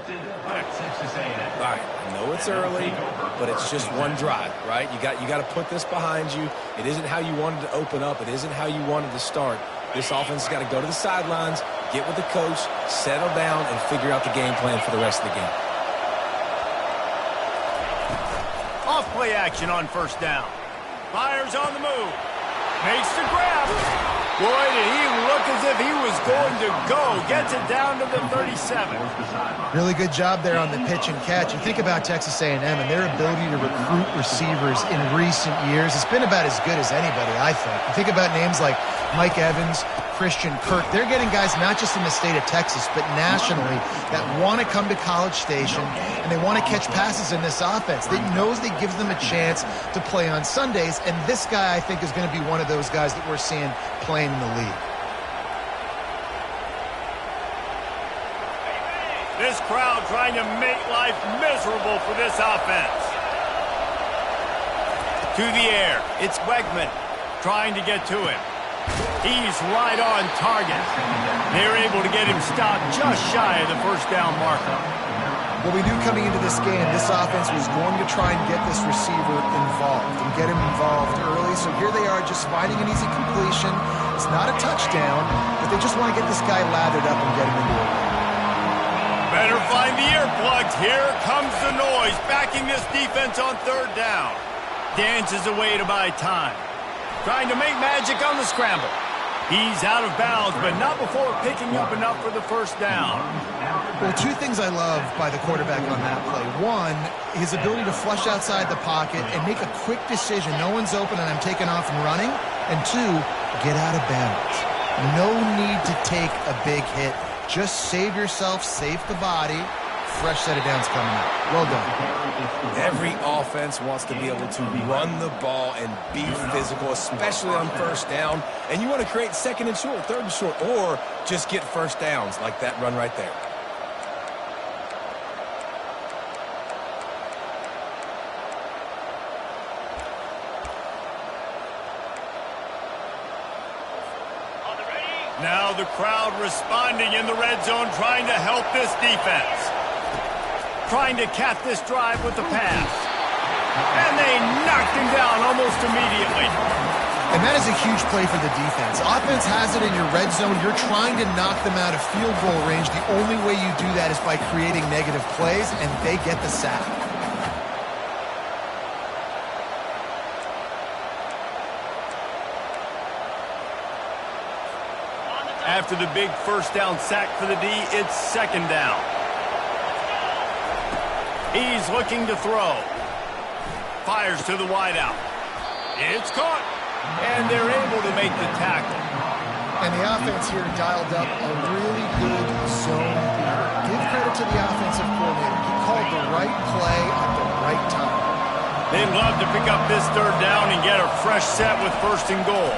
All right, I know it's early, but it's just one drive, right? You got to put this behind you. It isn't how you wanted to open up. It isn't how you wanted to start. This offense has got to go to the sidelines, get with the coach, settle down, and figure out the game plan for the rest of the game. Off play action on first down. Fires on the move. Makes the grab. Boy, did he look as if he was going to go. Gets it down to the 37. Really good job there on the pitch and catch. You think about Texas A&M and their ability to recruit receivers in recent years. It's been about as good as anybody, I think. You think about names like Mike Evans, Christian Kirk. They're getting guys not just in the state of Texas, but nationally that want to come to College Station and they want to catch passes in this offense. They knows they gives them a chance to play on Sundays, and this guy, I think, is going to be one of those guys that we're seeing playing in the league. This crowd trying to make life miserable for this offense. To the air. It's Wegman trying to get to him. He's right on target. They're able to get him stopped just shy of the first down marker. What we knew coming into this game, this offense was going to try and get this receiver involved and get him involved early. So here they are just finding an easy completion. It's not a touchdown, but they just want to get this guy lathered up and get him into it. Better find the earplugs. Here comes the noise, backing this defense on third down. Dances away to buy time. Trying to make magic on the scramble. He's out of bounds, but not before picking up enough for the first down. Well, two things I love by the quarterback on that play. One, his ability to flush outside the pocket and make a quick decision. No one's open and I'm taking off and running. And two, get out of bounds. No need to take a big hit. Just save yourself, save the body. Fresh set of downs coming up. Well done. Every offense wants to be able to run the ball and be physical, especially on first down. And you want to create second and short, third and short, or just get first downs like that run right there. Now the crowd responding in the red zone, trying to help this defense. Trying to cap this drive with the pass. And they knocked him down almost immediately. And that is a huge play for the defense. Offense has it in your red zone. You're trying to knock them out of field goal range. The only way you do that is by creating negative plays, and they get the sack. After the big first down sack for the D, it's second down. He's looking to throw. Fires to the wideout. It's caught. And they're able to make the tackle. And the offense here dialed up a really good zone read. Give credit to the offensive coordinator. He called the right play at the right time. They'd love to pick up this third down and get a fresh set with first and goal.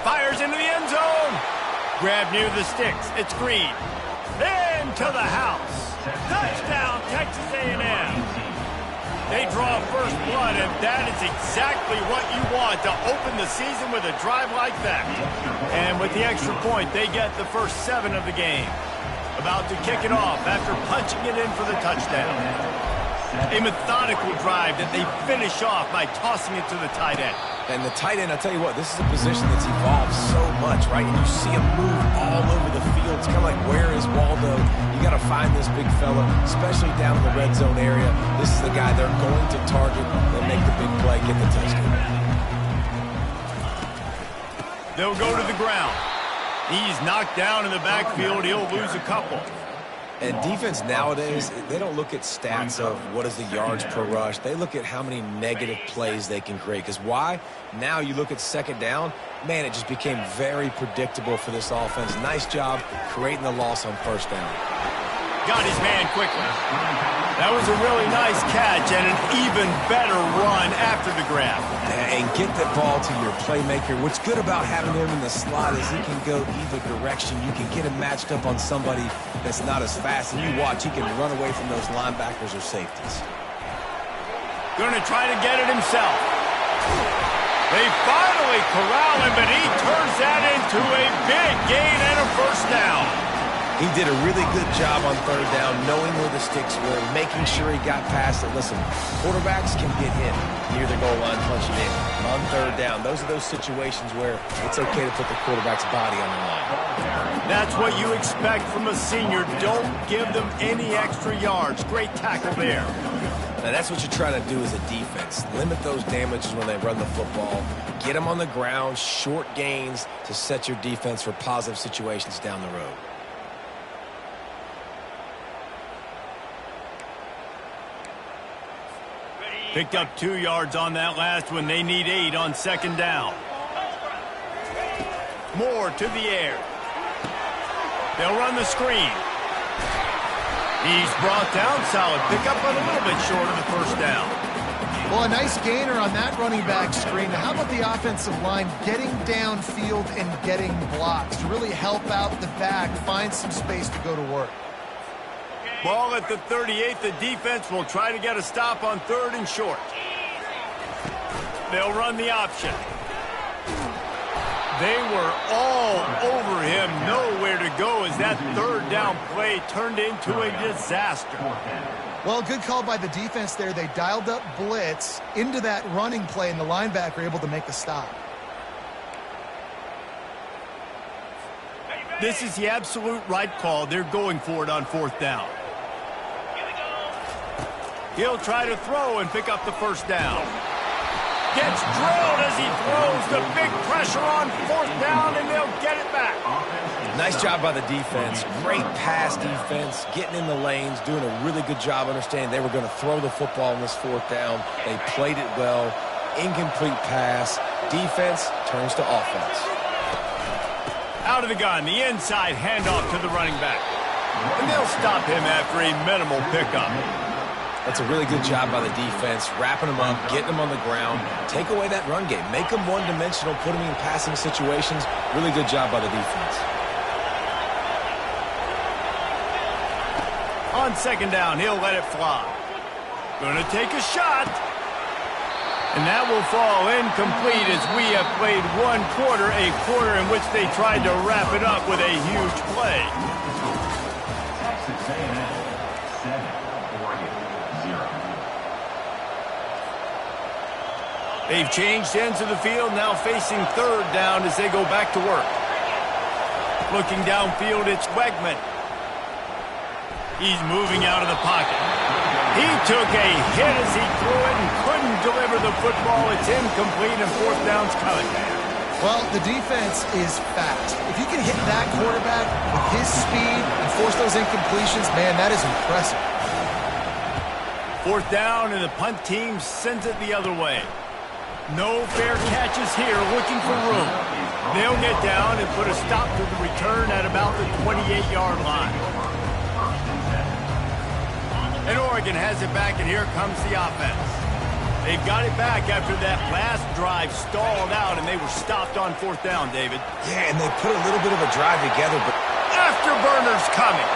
Fires into the end zone. Grab near the sticks. It's Green. Into the house. Touchdown, Texas A&M. They draw first blood, and that is exactly what you want to open the season with a drive like that. And with the extra point, they get the first 7 of the game. About to kick it off after punching it in for the touchdown. A methodical drive that they finish off by tossing it to the tight end. And the tight end, I'll tell you what, this is a position that's evolved so much, right? And you see him move all over the field. It's kind of like, where is Waldo? You got to find this big fella, especially down in the red zone area. This is the guy they're going to target. They'll make the big play, get the touchdown. They'll go to the ground. He's knocked down in the backfield. He'll lose a couple. And defense nowadays, they don't look at stats of what is the yards per rush. They look at how many negative plays they can create. Because why? Now you look at second down, man, it just became very predictable for this offense. Nice job creating the loss on first down. Got his man quickly. That was a really nice catch and an even better run after the grab. And get that ball to your playmaker. What's good about having him in the slot is he can go either direction. You can get him matched up on somebody that's not as fast. And you watch, he can run away from those linebackers or safeties. Going to try to get it himself. They finally corral him, but he turns that into a big gain and a first down. He did a really good job on third down, knowing where the sticks were, making sure he got past it. Listen, quarterbacks can get hit near the goal line punching in. On third down, those are those situations where it's okay to put the quarterback's body on the line. That's what you expect from a senior. Don't give them any extra yards. Great tackle there. Now, that's what you're trying to do as a defense. Limit those damages when they run the football. Get them on the ground, short gains to set your defense for positive situations down the road. Picked up 2 yards on that last one. They need 8 on second down. Moore to the air. They'll run the screen. He's brought down solid. Pick up a little bit short of the first down. Well, a nice gainer on that running back screen. Now, how about the offensive line getting downfield and getting blocks to really help out the back, find some space to go to work? Ball at the 38. The defense will try to get a stop on third and short. They'll run the option. They were all over him. Nowhere to go as that third down play turned into a disaster. Well, good call by the defense there. They dialed up blitz into that running play, and the linebacker able to make the stop. This is the absolute right call. They're going for it on fourth down. He'll try to throw and pick up the first down. Gets drilled as he throws. The big pressure on fourth down, and they'll get it back. Nice job by the defense. Great pass defense, getting in the lanes, doing a really good job understanding they were going to throw the football on this fourth down. They played it well. Incomplete pass. Defense turns to offense. Out of the gun, the inside handoff to the running back. And they'll stop him after a minimal pickup. That's a really good job by the defense, wrapping them up, getting them on the ground. Take away that run game. Make them one-dimensional, put them in passing situations. Really good job by the defense. On second down, he'll let it fly. Gonna take a shot. And that will fall incomplete as we have played one quarter, a quarter in which they tried to wrap it up with a huge play. They've changed ends of the field, now facing third down as they go back to work. Looking downfield, it's Wegman. He's moving out of the pocket. He took a hit as he threw it and couldn't deliver the football. It's incomplete and fourth down's coming. Well, the defense is fast. If you can hit that quarterback with his speed and force those incompletions, man, that is impressive. Fourth down, and the punt team sends it the other way. No fair catches here, looking for room. They'll get down and put a stop to the return at about the 28-yard line. And Oregon has it back, and here comes the offense. They've got it back after that last drive stalled out, and they were stopped on fourth down, David. Yeah, and they put a little bit of a drive together, but Afterburner's coming.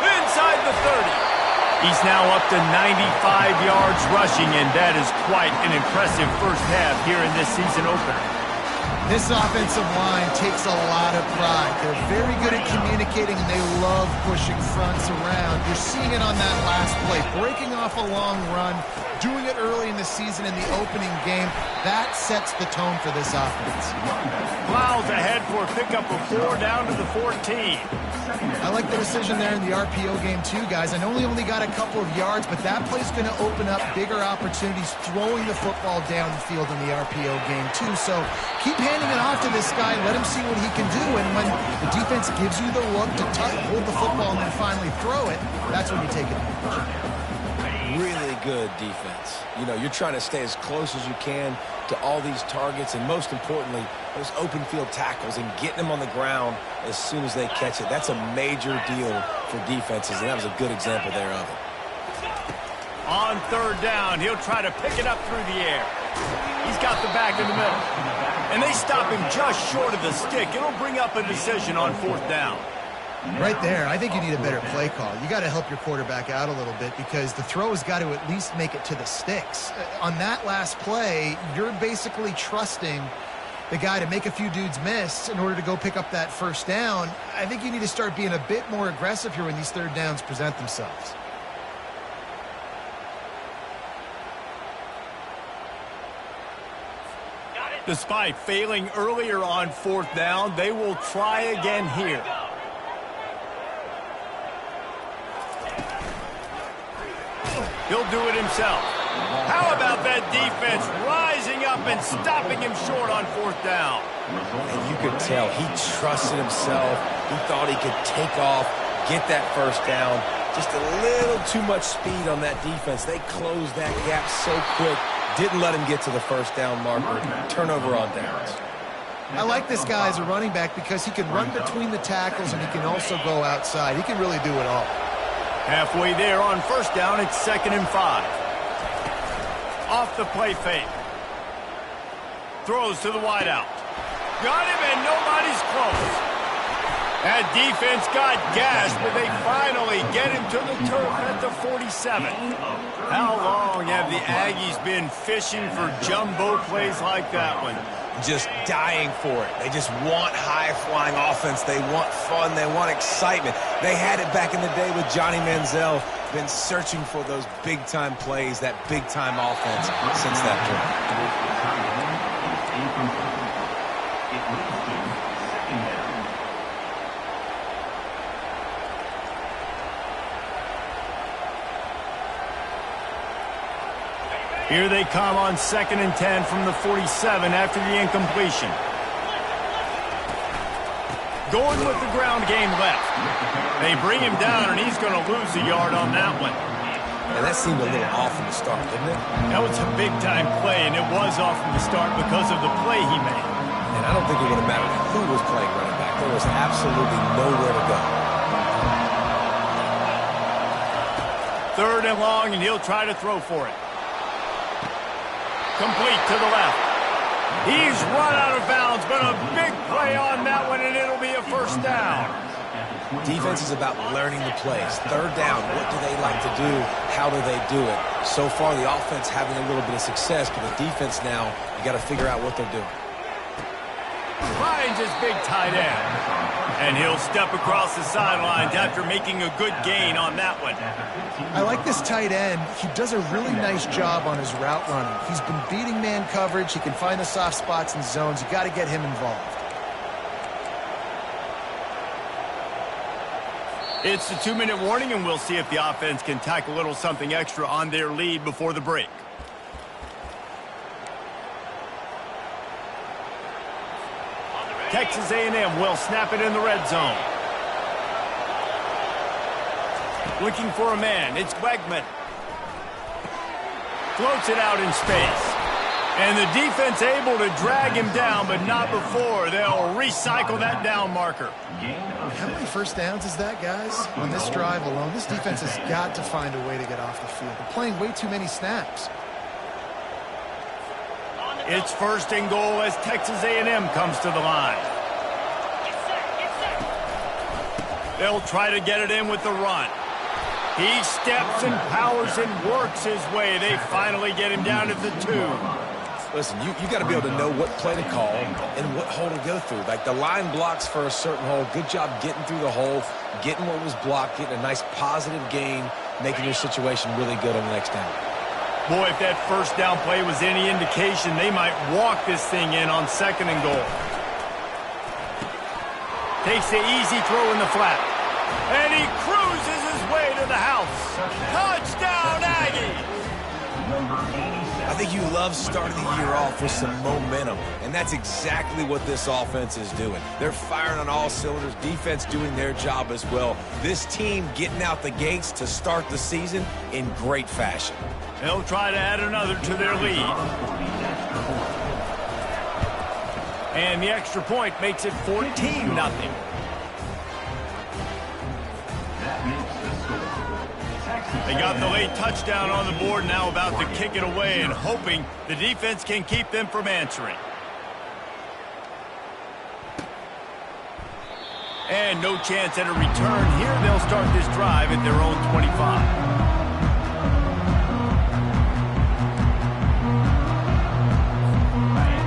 Inside the 30. He's now up to 95 yards rushing, and that is quite an impressive first half here in this season opener. This offensive line takes a lot of pride. They're very good at communicating, and they love pushing fronts around. You're seeing it on that last play, breaking off a long run, doing it early in the season in the opening game. That sets the tone for this offense. Plows ahead for a pickup of 4 down to the 14. I like the decision there in the RPO game too, guys. I know he only got a couple of yards, but that play's going to open up bigger opportunities throwing the football downfield in the RPO game too. So keep handing it off to this guy. Let him see what he can do. And when the defense gives you the look to hold the football and then finally throw it, that's when you take advantage. really good defense. You know, you're trying to stay as close as you can to all these targets, and most importantly, those open field tackles and getting them on the ground as soon as they catch it. That's a major deal for defenses, and that was a good example there of it. On third down, he'll try to pick it up through the air. He's got the back in the middle. And they stop him just short of the stick. It'll bring up a decision on fourth down. Right there, I think you need a better play call. You got to help your quarterback out a little bit because the throw has got to at least make it to the sticks. On that last play, you're basically trusting the guy to make a few dudes miss in order to go pick up that first down. I think you need to start being a bit more aggressive here when these third downs present themselves. Despite failing earlier on fourth down, they will try again here. He'll do it himself. How about that defense rising up and stopping him short on fourth down? And you could tell he trusted himself. He thought he could take off, get that first down. Just a little too much speed on that defense. They closed that gap so quick. Didn't let him get to the first down marker. Turnover on downs. I like this guy as a running back because he can run between the tackles and he can also go outside. He can really do it all. Halfway there on first down, it's 2nd and 5. Off the play fake. Throws to the wideout. Got him and nobody's close. That defense got gashed, but they finally get him to the turf at the 47. How long have the Aggies been fishing for jumbo plays like that one? Just dying for it. They just want high-flying offense. They want fun. They want excitement. They had it back in the day with Johnny Manziel. Been searching for those big-time plays, that big-time offense since that point. Here they come on 2nd and 10 from the 47 after the incompletion. Going with the ground game left. They bring him down, and he's going to lose a yard on that one. And that seemed a little off from the start, didn't it? That was a big-time play, and it was off from the start because of the play he made. And I don't think it would have mattered who was playing running back. There was absolutely nowhere to go. 3rd and long, and he'll try to throw for it. Complete to the left. He's run out of bounds, but a big play on that one, and it'll be a first down. Defense is about learning the plays. 3rd down, what do they like to do? How do they do it? So far, the offense having a little bit of success, but the defense now, you got to figure out what they're doing. Finds his big tight end. And he'll step across the sidelines after making a good gain on that one. I like this tight end. He does a really nice job on his route running. He's been beating man coverage. He can find the soft spots and zones. You got to get him involved. It's the 2-minute warning, and we'll see if the offense can tack a little something extra on their lead before the break. Texas A&M will snap it in the red zone. Looking for a man. It's Wegman. Floats it out in space. And the defense able to drag him down, but not before. They'll recycle that down marker. How many first downs is that, guys? On this drive alone, this defense has got to find a way to get off the field. They're playing way too many snaps. It's 1st and goal as Texas A&M comes to the line. They'll try to get it in with the run. He steps and powers and works his way. They finally get him down at the 2. Listen, you got to be able to know what play to call and what hole to go through. Like the line blocks for a certain hole. Good job getting through the hole, getting what was blocked, getting a nice positive gain, making your situation really good on the next down. Boy, if that first down play was any indication, they might walk this thing in on 2nd and goal. Takes the easy throw in the flat. And he cruises his way to the house. Touchdown, Aggies! I think you love starting the year off with some momentum, and that's exactly what this offense is doing. They're firing on all cylinders, defense doing their job as well. This team getting out the gates to start the season in great fashion. They'll try to add another to their lead. And the extra point makes it 14-0. They got the late touchdown on the board, now about to kick it away and hoping the defense can keep them from answering. And no chance at a return here. They'll start this drive at their own 25.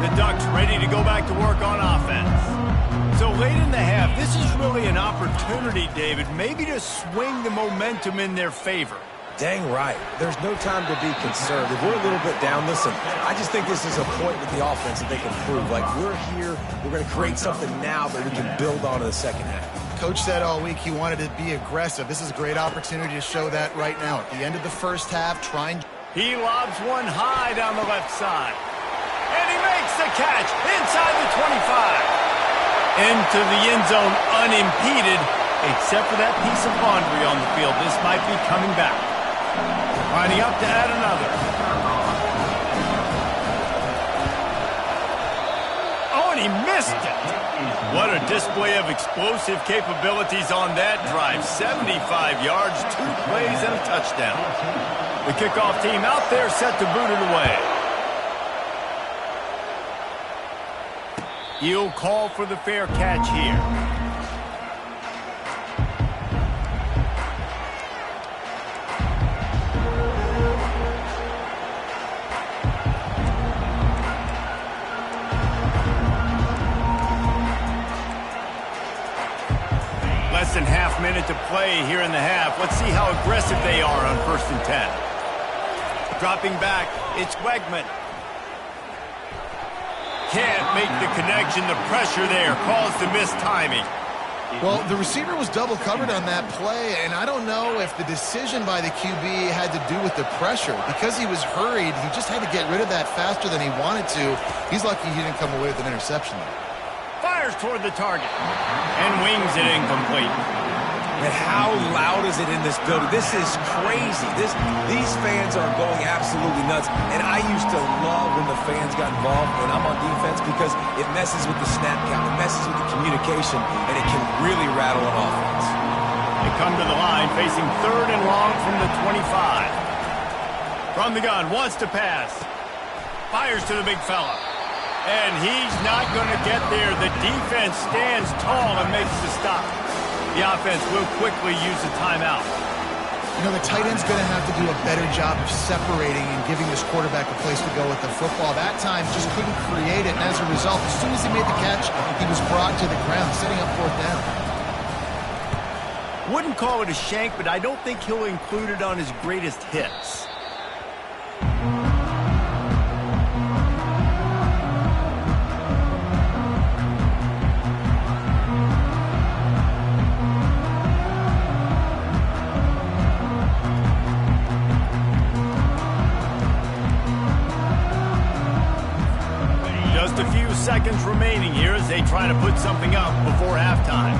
The Ducks ready to go back to work on offense. So late in the half, this is really an opportunity, David, maybe to swing the momentum in their favor. Dang right. There's no time to be concerned. If we're a little bit down, listen, I just think this is a point with the offense that they can prove. Like, we're here, we're going to create something now that we can build on in the second half. Coach said all week he wanted to be aggressive. This is a great opportunity to show that right now. At the end of the first half, He lobs one high down the left side. And he makes the catch inside the 25. Into the end zone unimpeded, except for that piece of laundry on the field. This might be coming back. Lining up to add another. Oh, and he missed it. What a display of explosive capabilities on that drive. 75 yards, 2 plays, and a touchdown. The kickoff team out there set to boot it away. He'll call for the fair catch here. Less than half minute to play here in the half. Let's see how aggressive they are on 1st and 10. Dropping back, it's Wegman. Can't make the connection. The pressure there caused the missed timing. Well, the receiver was double covered on that play, and I don't know if the decision by the QB had to do with the pressure. Because he was hurried, he just had to get rid of that faster than he wanted to. He's lucky he didn't come away with an interception there. Fires toward the target and wings it incomplete. And how loud is it in this building? This is crazy. These fans are going absolutely nuts. And I used to love when the fans got involved when I'm on defense because it messes with the snap count, it messes with the communication, and it can really rattle an offense. They come to the line facing 3rd and long from the 25. From the gun, wants to pass. Fires to the big fella. And he's not going to get there. The defense stands tall and makes the stop. The offense will quickly use a timeout. You know, the tight end's going to have to do a better job of separating and giving this quarterback a place to go with the football. That time just couldn't create it, and as a result, as soon as he made the catch, he was brought to the ground, setting up 4th down. Wouldn't call it a shank, but I don't think he'll include it on his greatest hits. Just a few seconds remaining here as they try to put something up before halftime.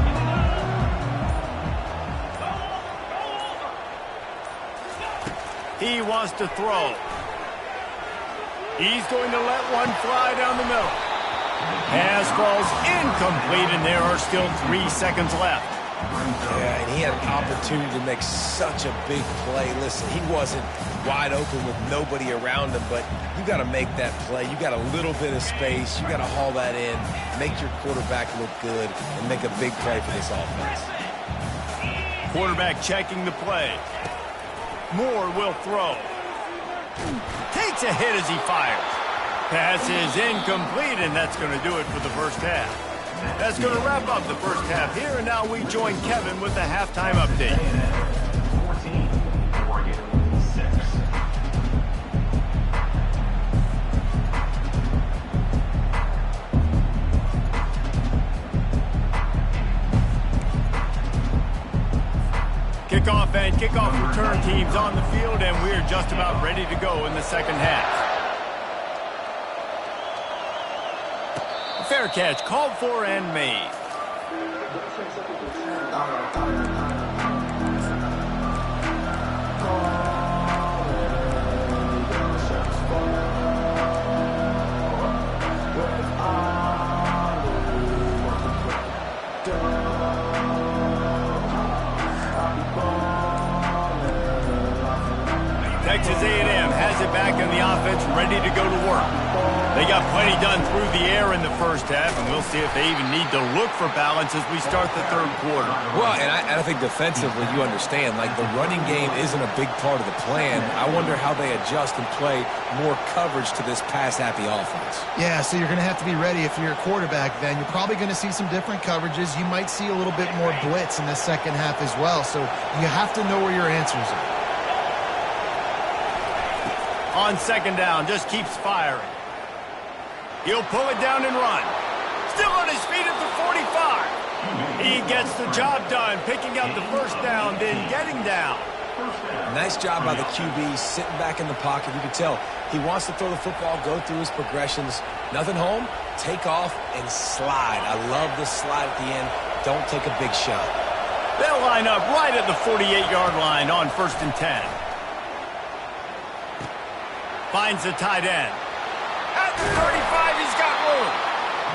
He wants to throw. He's going to let one fly down the middle. Pass falls incomplete, and there are still 3 seconds left. Yeah, and he had an opportunity to make such a big play. Listen, he wasn't wide open with nobody around him, but you got to make that play. You got a little bit of space. You got to haul that in, make your quarterback look good, and make a big play for this offense. Quarterback checking the play. Moore will throw. Takes a hit as he fires. Pass is incomplete, and that's going to do it for the first half. That's going to wrap up the first half here, and now we join Kevin with the halftime update. 14, Oregon 6. Kickoff and kickoff return teams on the field, and we're just about ready to go in the second half. Fair catch called for and made. Texas A&M has it back back and the offense ready to go to work. They got plenty done through the air in the first half, and we'll see if they even need to look for balance as we start the third quarter. Well, and I think defensively, you understand, like the running game isn't a big part of the plan. I wonder how they adjust and play more coverage to this pass-happy offense. Yeah, so you're going to have to be ready if you're a quarterback then. You're probably going to see some different coverages. You might see a little bit more blitz in the second half as well, so you have to know where your answers are. On second down, just keeps firing. He'll pull it down and run. Still on his feet at the 45. He gets the job done, picking up the first down, then getting down. Nice job by the QB, sitting back in the pocket. You can tell he wants to throw the football, go through his progressions. Nothing home, take off, and slide. I love the slide at the end. Don't take a big shot. They'll line up right at the 48-yard line on 1st and 10. Finds the tight end. At the 35, he's got room.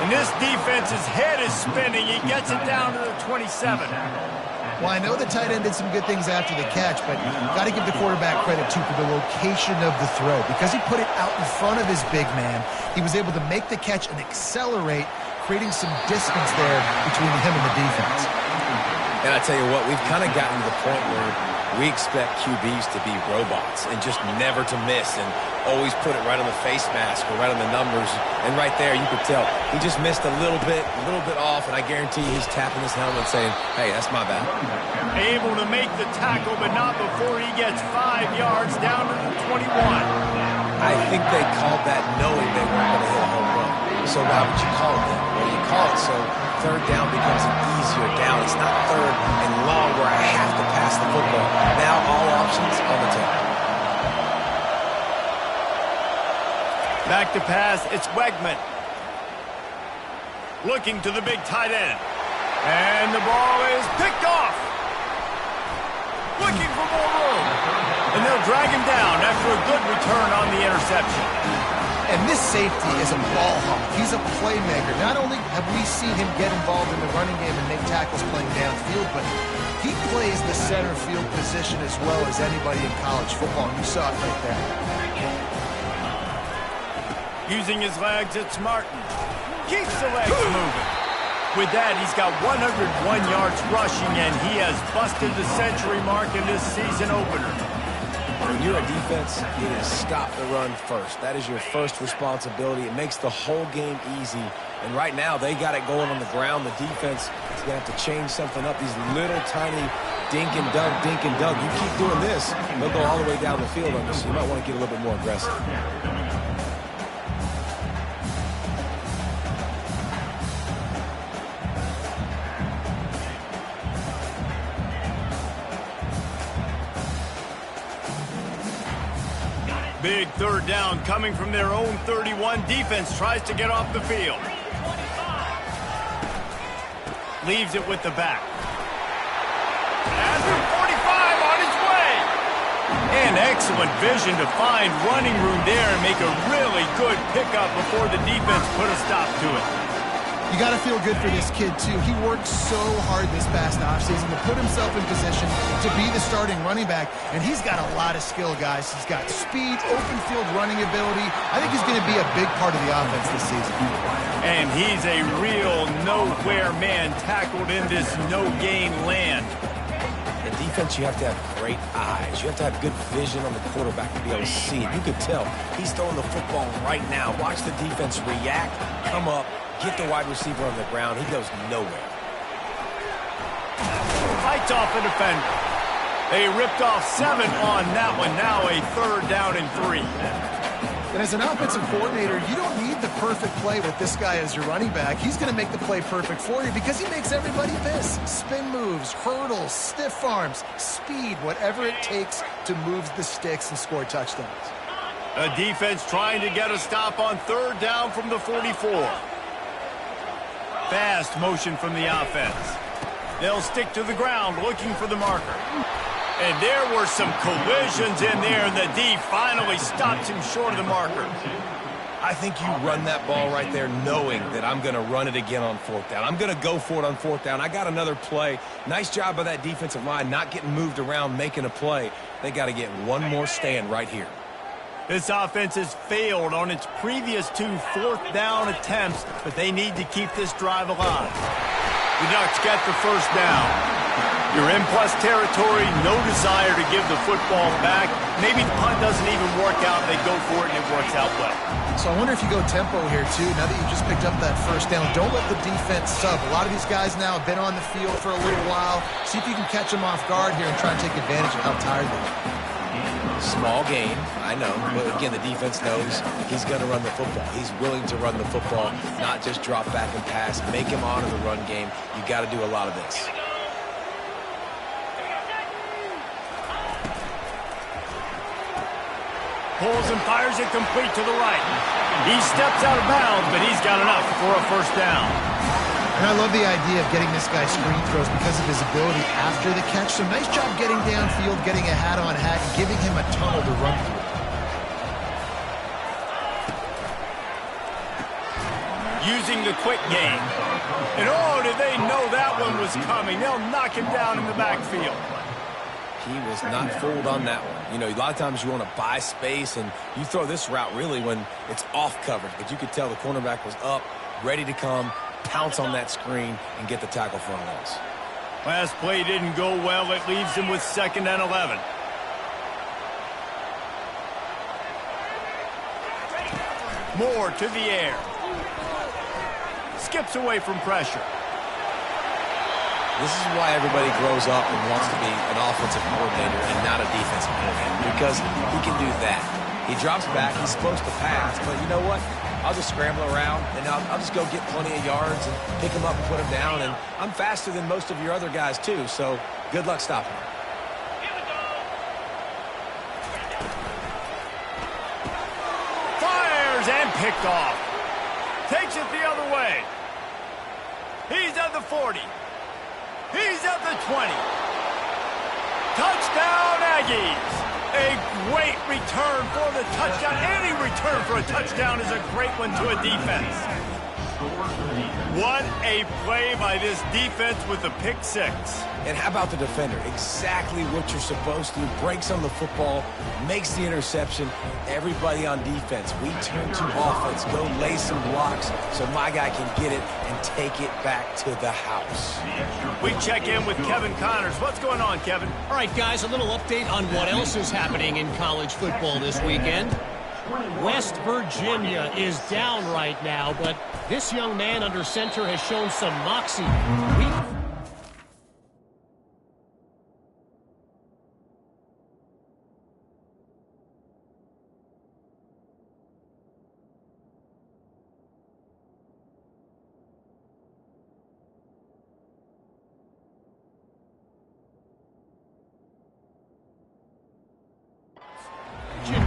And this defense's head is spinning. He gets it down to the 27. Well, I know the tight end did some good things after the catch, but you've got to give the quarterback credit, too, for the location of the throw. Because he put it out in front of his big man, he was able to make the catch and accelerate, creating some distance there between him and the defense. And I tell you what, we've kind of gotten to the point where we expect QBs to be robots and just never to miss and always put it right on the face mask or right on the numbers. And right there, you could tell he just missed a little bit off, and I guarantee you he's tapping his helmet saying, hey, that's my bad. Able to make the tackle, but not before he gets 5 yards down to the 21. I think they called that knowing they weren't going to hit a home run. So why would you call it that? Well, you call it so third down becomes an easier down. It's not third and long where I have to pass the football. Now all options on the table. Back to pass, it's Wegman. Looking to the big tight end. And the ball is picked off. Looking for more room. And they'll drag him down after a good return on the interception. And this safety is a ball hawk. He's a playmaker. Not only have we seen him get involved in the running game and make tackles playing downfield, but he plays the center field position as well as anybody in college football. And you saw it right there. Using his legs, it's Martin. Keeps the legs moving. With that, he's got 101 yards rushing, and he has busted the century mark in this season opener. When you're a defense, it is stop the run first. That is your first responsibility. It makes the whole game easy. And right now, they got it going on the ground. The defense is going to have to change something up. These little tiny dink and dunk, dink and dunk. You keep doing this, they'll go all the way down the field on you, so you might want to get a little bit more aggressive. Big third down coming from their own 31. Defense tries to get off the field. Leaves it with the back. And the 45 on his way. And excellent vision to find running room there and make a really good pickup before the defense put a stop to it. You got to feel good for this kid, too. He worked so hard this past offseason to put himself in position to be the starting running back, and he's got a lot of skill, guys. He's got speed, open field running ability. I think he's going to be a big part of the offense this season. And he's a real nowhere man tackled in this no-gain land. In defense, you have to have great eyes. You have to have good vision on the quarterback to be able to see it. You could tell he's throwing the football right now. Watch the defense react, come up, get the wide receiver on the ground. He goes nowhere. Fights off a defender. They ripped off 7 on that one. Now a third down and 3. And as an offensive coordinator, you don't need the perfect play with this guy as your running back. He's going to make the play perfect for you because he makes everybody miss. Spin moves, hurdles, stiff arms, speed, whatever it takes to move the sticks and score touchdowns. A defense trying to get a stop on third down from the 44. Fast motion from the offense. They'll stick to the ground looking for the marker. And there were some collisions in there, and the D finally stops him short of the marker. I think you run that ball right there knowing that I'm going to run it again on fourth down. I'm going to go for it on fourth down. I got another play. Nice job by that defensive line, not getting moved around, making a play. They got to get one more stand right here. This offense has failed on its previous 2 fourth-down attempts, but they need to keep this drive alive. The Ducks get the first down. You're in plus territory, no desire to give the football back. Maybe the punt doesn't even work out. They go for it, and it works out well. So I wonder if you go tempo here, too, now that you just picked up that first down. Don't let the defense sub. A lot of these guys now have been on the field for a little while. See if you can catch them off guard here and try and take advantage of how tired they are. Small gain, I know, but again, the defense knows he's going to run the football. He's willing to run the football, not just drop back and pass, make him honor the run game. You got to do a lot of this. Pulls and fires it complete to the right. He steps out of bounds, but he's got enough for a first down. And I love the idea of getting this guy screen throws because of his ability after the catch. So nice job getting downfield, getting a hat-on-hat, and giving him a tunnel to run through. Using the quick game. And oh, did they know that one was coming. They'll knock him down in the backfield. He was not fooled on that one. You know, a lot of times you want to buy space, and you throw this route really when it's off coverage. But you could tell the cornerback was up, ready to come, pounce on that screen, and get the tackle for a loss. Last play didn't go well. It leaves him with 2nd and 11. Moore to the air. Skips away from pressure. This is why everybody grows up and wants to be an offensive coordinator and not a defensive coordinator, because he can do that. He drops back. He's supposed to pass, but you know what? I'll just scramble around, and I'll just go get plenty of yards and pick him up and put him down, and I'm faster than most of your other guys, too, so good luck stopping him. Fires and picked off. Takes it the other way. He's at the 40. He's at the 20. Touchdown, Aggies. A great return for the touchdown. Any return for a touchdown is a great one to a defense. What a play by this defense with the pick six. And how about the defender? Exactly what you're supposed to. Breaks on the football, makes the interception. Everybody on defense, we turn to offense. Go lay some blocks so my guy can get it and take it back to the house. We check in with Kevin Connors. What's going on, Kevin? All right, guys, a little update on what else is happening in college football this weekend. West Virginia is down right now, but this young man under center has shown some moxie.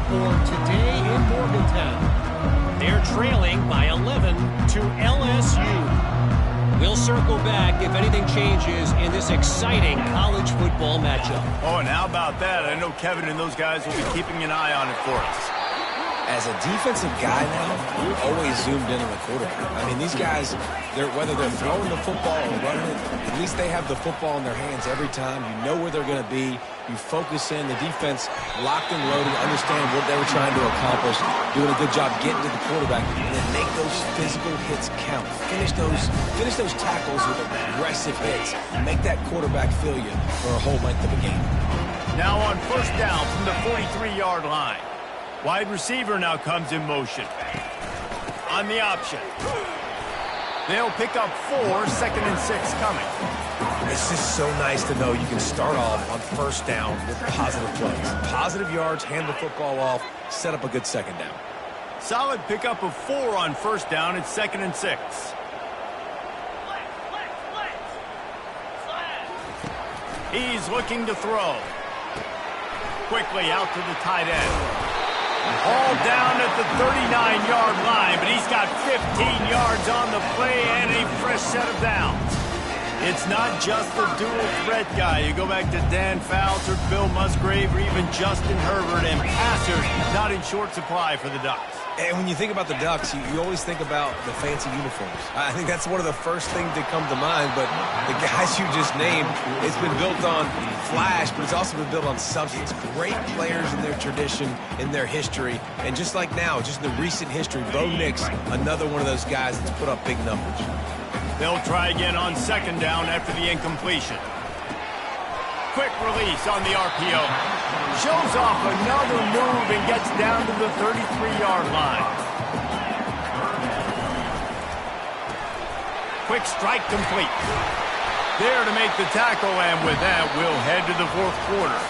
For today in Morgantown. They're trailing by 11 to LSU. We'll circle back if anything changes in this exciting college football matchup. Oh, and how about that? I know Kevin and those guys will be keeping an eye on it for us. As a defensive guy now, you're always zoomed in on the quarterback. I mean, these guys, whether they're throwing the football or running it, at least they have the football in their hands every time. You know where they're going to be. You focus in. The defense locked and loaded, understand what they were trying to accomplish, doing a good job getting to the quarterback, and then make those physical hits count. Finish those tackles with aggressive hits. Make that quarterback feel you for a whole length of a game. Now on first down from the 43-yard line. Wide receiver now comes in motion. On the option. They'll pick up 4, 2nd and 6 coming. It's just so nice to know you can start off on first down with positive plays. Positive yards, hand the football off, set up a good second down. Solid pickup of 4 on first down. It's 2nd and 6. He's looking to throw. Quickly out to the tight end. All down at the 39-yard line, but he's got 15 yards on the play and a fresh set of downs. It's not just the dual threat guy. You go back to Dan Fouts or Bill Musgrave or even Justin Herbert, and passers not in short supply for the Ducks. And when you think about the Ducks, you always think about the fancy uniforms. I think that's one of the first things that come to mind, but the guys you just named, it's been built on flash, but it's also been built on substance. Great players in their tradition, in their history, and just like now, just in the recent history, Bo Nix, another one of those guys that's put up big numbers. They'll try again on second down after the incompletion. Quick release on the RPO. Shows off another move and gets down to the 33-yard line. Quick strike complete. There to make the tackle, and with that, we'll head to the fourth quarter.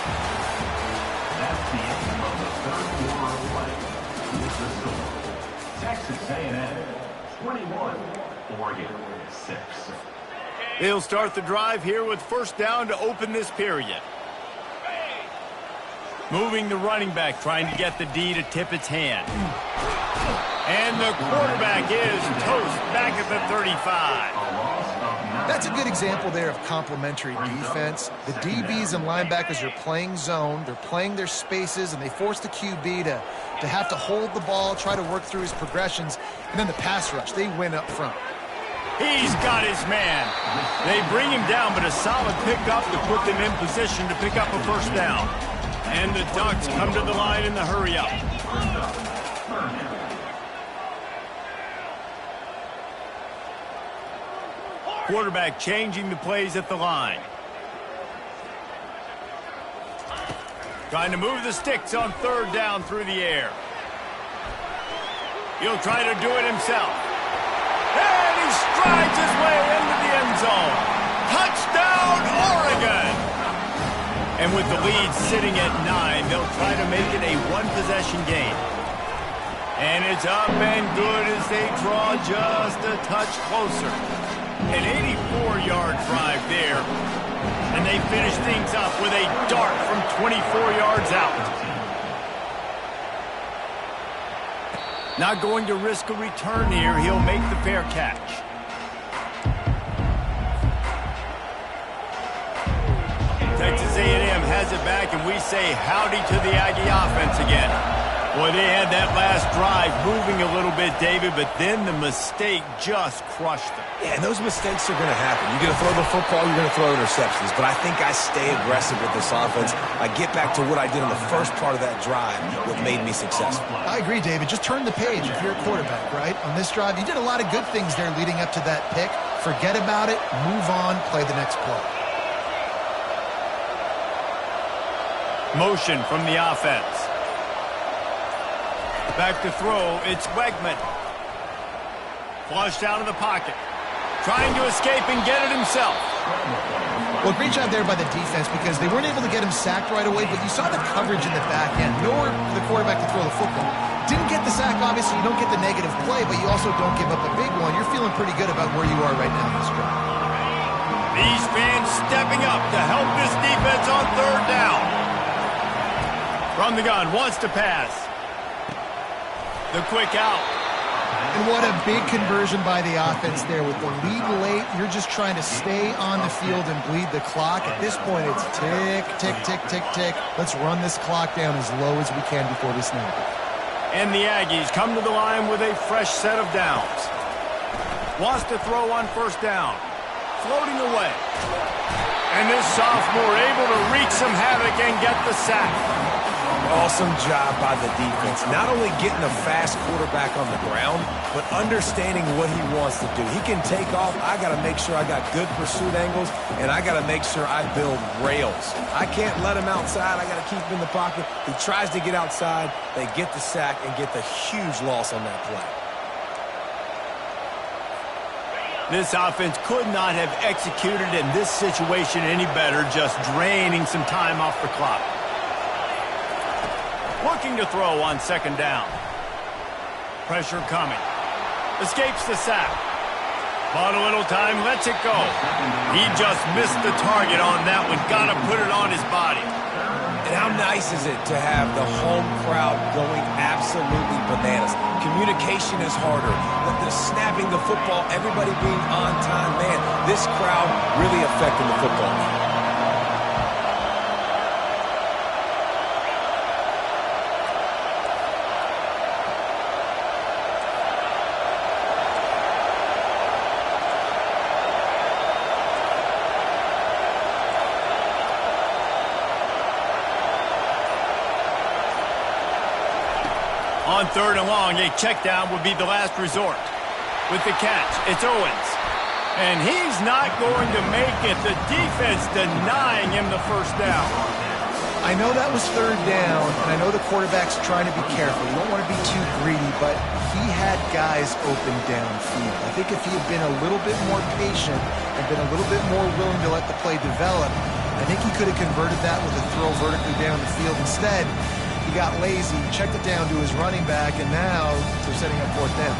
That's the end of the third quarter of play. Texas A&M 21, Oregon 6. They'll start the drive here with first down to open this period. Moving the running back, trying to get the D to tip its hand. And the quarterback is toast back at the 35. That's a good example there of complementary defense. The DBs and linebackers are playing zone, they're playing their spaces, and they force the QB to have to hold the ball, try to work through his progressions, and then the pass rush, they win up front. He's got his man. They bring him down, but a solid pickup to put them in position to pick up a first down. And the Ducks come to the line in the hurry-up. Quarterback changing the plays at the line. Trying to move the sticks on third down through the air. He'll try to do it himself. And he strides his way into the end zone. Touchdown, Oregon! And with the lead sitting at 9, they'll try to make it a one-possession game. And it's up and good as they draw just a touch closer. An 84-yard drive there. And they finish things up with a dart from 24 yards out. Not going to risk a return here. He'll make the fair catch. Texas A&M has it back, and we say howdy to the Aggie offense again. Boy, they had that last drive moving a little bit, David, but then the mistake just crushed them. Yeah, and those mistakes are going to happen. You're going to throw the football, you're going to throw interceptions. But I think I stay aggressive with this offense. I get back to what I did in the first part of that drive, what made me successful. I agree, David. Just turn the page if you're a quarterback, right? On this drive, you did a lot of good things there leading up to that pick. Forget about it, move on, play the next play. Motion from the offense. Back to throw, it's Wegman. Flushed out of the pocket. Trying to escape and get it himself. Well, great job there by the defense because they weren't able to get him sacked right away, but you saw the coverage in the back end. Nowhere for the quarterback to throw the football. Didn't get the sack, obviously. You don't get the negative play, but you also don't give up a big one. You're feeling pretty good about where you are right now in this drive. These fans stepping up to help this defense on third down. From the gun, wants to pass. The quick out. And what a big conversion by the offense there. With the lead late, you're just trying to stay on the field and bleed the clock. At this point, it's tick, tick, tick, tick, tick. Let's run this clock down as low as we can before we snap it. And the Aggies come to the line with a fresh set of downs. Wants to throw on first down. Floating away. And this sophomore able to wreak some havoc and get the sack. Awesome job by the defense. Not only getting a fast quarterback on the ground, but understanding what he wants to do. He can take off. I got to make sure I got good pursuit angles, and I got to make sure I build rails. I can't let him outside. I got to keep him in the pocket. He tries to get outside. They get the sack and get the huge loss on that play. This offense could not have executed in this situation any better, just draining some time off the clock. Looking to throw on second down. Pressure coming. Escapes the sack. Bought a little time, lets it go. He just missed the target on that one. Got to put it on his body. And how nice is it to have the home crowd going absolutely bananas? Communication is harder. The snapping the football, everybody being on time. Man, this crowd really affecting the football. On 3rd and long, a check down would be the last resort. With the catch, it's Owens. And he's not going to make it. The defense denying him the first down. I know that was 3rd down, and I know the quarterback's trying to be careful. You don't want to be too greedy, but he had guys open downfield. I think if he had been a little bit more patient and been a little bit more willing to let the play develop, I think he could have converted that with a throw vertically down the field. Instead, he got lazy, checked it down to his running back, and now they're setting up 4th down.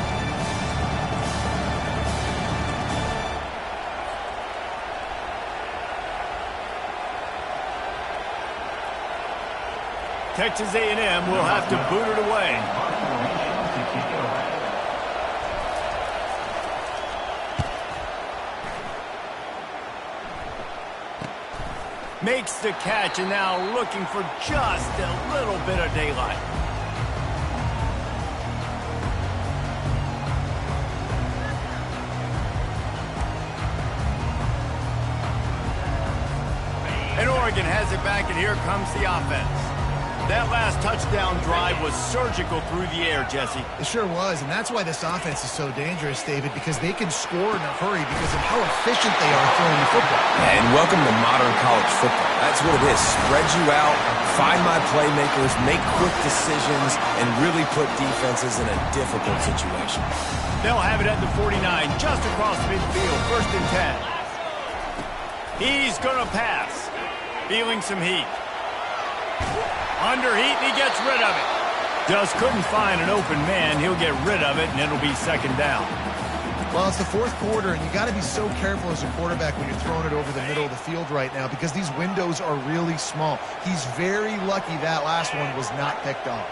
Texas A&M will have to boot it away. Makes the catch and now looking for just a little bit of daylight. And Oregon has it back, and here comes the offense. That last touchdown drive was surgical through the air, Jesse. It sure was, and that's why this offense is so dangerous, David, because they can score in a hurry because of how efficient they are throwing the football. And welcome to modern college football. That's what it is. Spread you out, find my playmakers, make quick decisions, and really put defenses in a difficult situation. They'll have it at the 49, just across midfield, 1st and 10. He's going to pass. Feeling some heat. Under heat, and he gets rid of it. Just couldn't find an open man. He'll get rid of it, and it'll be 2nd down. Well, it's the 4th quarter, and you got to be so careful as a quarterback when you're throwing it over the middle of the field right now because these windows are really small. He's very lucky that last one was not picked off.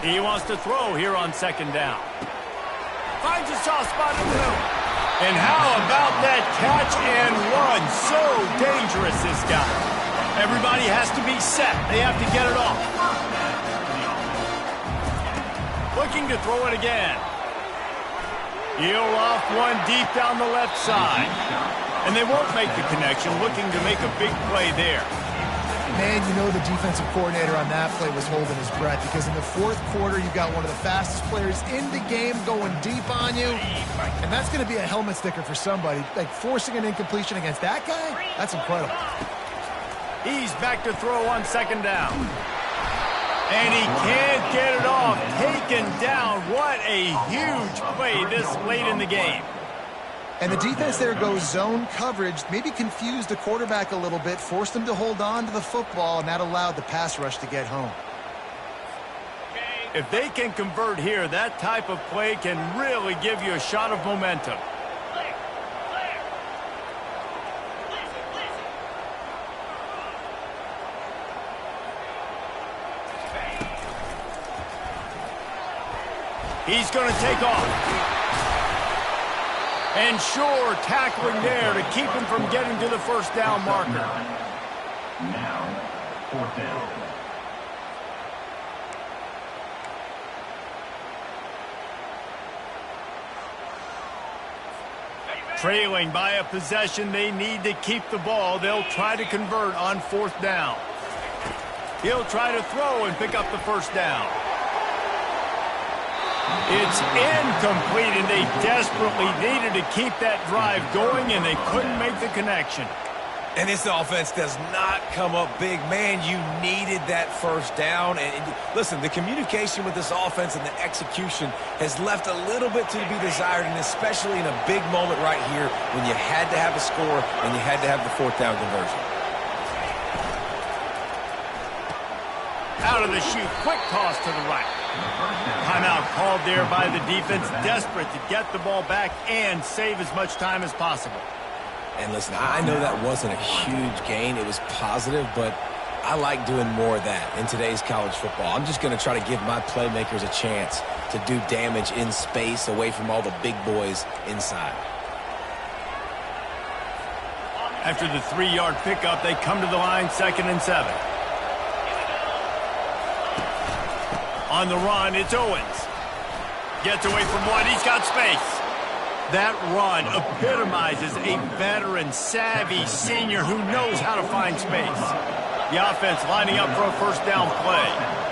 He wants to throw here on 2nd down. Finds a soft spot in the middle. And how about that catch and run? So dangerous, this guy. Everybody has to be set. They have to get it off. Looking to throw it again. Heel off one deep down the left side. And they won't make the connection, looking to make a big play there. Man, you know the defensive coordinator on that play was holding his breath because in the 4th quarter, you got one of the fastest players in the game going deep on you. And that's going to be a helmet sticker for somebody. Like forcing an incompletion against that guy, that's incredible. He's back to throw on 2nd down. And he can't get it off. Taken down. What a huge play this late in the game. And the defense there goes zone coverage, maybe confused the quarterback a little bit, forced him to hold on to the football, and that allowed the pass rush to get home. If they can convert here, that type of play can really give you a shot of momentum. He's going to take off. And sure, tackling there to keep him from getting to the 1st down marker. Now, 4th down. Trailing by a possession, they need to keep the ball. They'll try to convert on 4th down. He'll try to throw and pick up the 1st down. It's incomplete, and they desperately needed to keep that drive going, and they couldn't make the connection. And this offense does not come up big. Man, you needed that 1st down. And listen, the communication with this offense and the execution has left a little bit to be desired, and especially in a big moment right here when you had to have a score and you had to have the 4th down conversion. Out of the chute, quick toss to the right. Timeout called there by the defense, desperate to get the ball back and save as much time as possible. And listen, I know that wasn't a huge gain. It was positive, but I like doing more of that in today's college football. I'm just going to try to give my playmakers a chance to do damage in space away from all the big boys inside. After the 3-yard pickup, they come to the line, 2nd and 7. On the run, it's Owens. Gets away from one. He's got space. That run epitomizes a veteran, savvy senior who knows how to find space. The offense lining up for a first down play.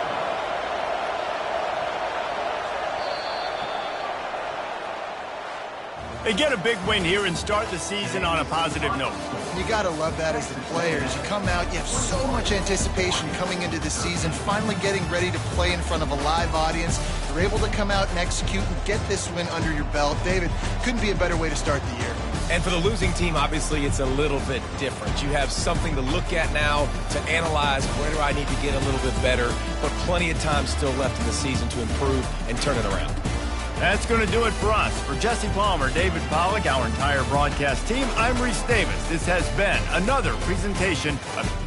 They get a big win here and start the season on a positive note. You got to love that as the players. You come out, you have so much anticipation coming into the season, finally getting ready to play in front of a live audience. You're able to come out and execute and get this win under your belt. David, couldn't be a better way to start the year. And for the losing team, obviously, it's a little bit different. You have something to look at now to analyze where do I need to get a little bit better, but plenty of time still left in the season to improve and turn it around. That's going to do it for us. For Jesse Palmer, David Pollack, our entire broadcast team, I'm Reese Davis. This has been another presentation of